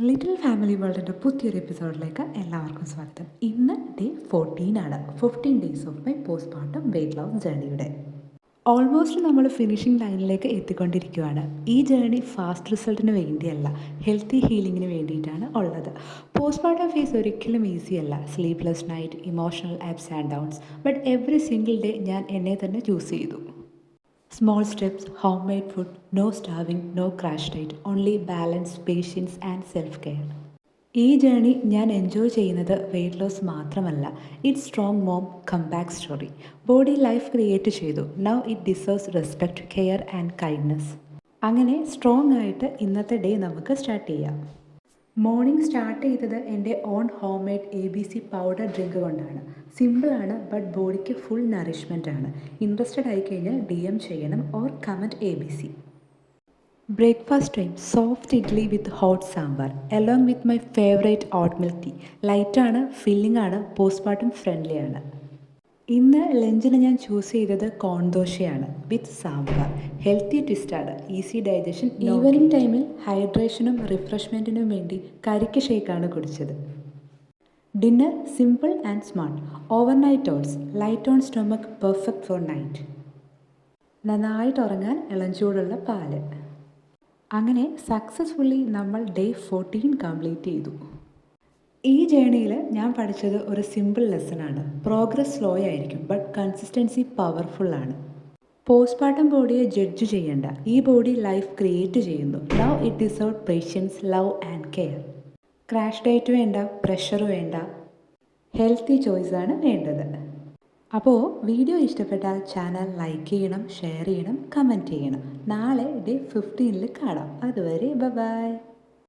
Little family വേൾഡിൻ്റെ പുതിയൊരു എപ്പിസോഡിലേക്ക് എല്ലാവർക്കും സ്വാഗതം. ഇന്ന് ഡേ 14 ആണ്. 15 days of my postpartum weight loss ജേർണിയുടെ ഓൾമോസ്റ്റ് നമ്മൾ ഫിനിഷിംഗ് ലൈനിലേക്ക് എത്തിക്കൊണ്ടിരിക്കുകയാണ്. ഈ ജേർണി ഫാസ്റ്റ് റിസൾട്ടിന് വേണ്ടിയല്ല, ഹെൽത്തി ഹീലിങ്ങിന് വേണ്ടിയിട്ടാണ് ഉള്ളത്. പോസ്റ്റ്മോർട്ടം ഫേസ് ഒരിക്കലും ഈസി അല്ല. Sleepless night, emotional ups and downs, but every single day ഞാൻ എന്നെ തന്നെ ചൂസ് ചെയ്തു. Small steps, homemade food, no starving, no crash diet, only balance, patience and self-care. ഈ ജേണി ഞാൻ എൻജോയ് ചെയ്യുന്നത് വെയ്റ്റ് ലോസ് മാത്രമല്ല, it strong mom come back story. Body life create ചെയ്തു. Now it deserves respect, care and kindness. അങ്ങനെ strong ആയിട്ട് ഇന്നത്തെ day നമുക്ക് start ചെയ്യാം. മോർണിംഗ് സ്റ്റാർട്ട് ചെയ്തത് എൻ്റെ on home made ABC powder drink കൊണ്ടാണ്. സിമ്പിളാണ്, ബട്ട് ബോഡിക്ക് ഫുൾ നറിഷ്മെൻ്റ് ആണ്. ഇൻട്രസ്റ്റഡ് ആയി കഴിഞ്ഞാൽ DM ചെയ്യണം or comment ABC. Breakfast time, soft idli with hot sambar along with my favourite oat milk tea. ലൈറ്റാണ്, ഫില്ലിംഗ് ആണ്, പോസ്റ്റ്മോർട്ടം ഫ്രണ്ട്ലി ആണ്. ഇന്ന് ലഞ്ചിന് ഞാൻ ചൂസ് ചെയ്തത് കോൺ ദോശയാണ് വിത്ത് സാമ്പാർ. ഹെൽത്തി ട്വിസ്റ്റാണ്, ഈസി ഡൈജഷൻ. ഈവനിങ് ടൈമിൽ ഹൈഡ്രേഷനും റിഫ്രഷ്മെൻറ്റിനും വേണ്ടി കരിക്ക് ഷേക്കാണ് കുടിച്ചത്. Dinner simple and smart. Overnight oats, light on stomach, perfect for night. നന്നായിട്ട് ഉറങ്ങാൻ ഇളം ചൂടുള്ള പാല്. അങ്ങനെ സക്സസ്ഫുള്ളി നമ്മൾ ഡേ 14 കംപ്ലീറ്റ് ചെയ്തു. ഈ ജേണിയിൽ ഞാൻ പഠിച്ചത് ഒരു സിമ്പിൾ ലെസണാണ്. പ്രോഗ്രസ് സ്ലോ ആയിരിക്കും, ബട്ട് കൺസിസ്റ്റൻസി പവർഫുള്ളാണ്. പോസ്റ്റ്മോർട്ടം ബോഡിയെ ജഡ്ജ് ചെയ്യേണ്ട, ഈ ബോഡി ലൈഫ് ക്രിയേറ്റ് ചെയ്യുന്നു. Now it deserve patience, love and care. Crash diet വേണ്ട, പ്രഷർ വേണ്ട, ഹെൽത്തി ചോയ്സാണ് വേണ്ടത്. അപ്പോൾ വീഡിയോ ഇഷ്ടപ്പെട്ടാൽ ചാനൽ ലൈക്ക് ചെയ്യണം, ഷെയർ ചെയ്യണം, കമൻറ്റ് ചെയ്യണം. നാളെ ഡേ 15 കാണാം. അതുവരെ ബൈ.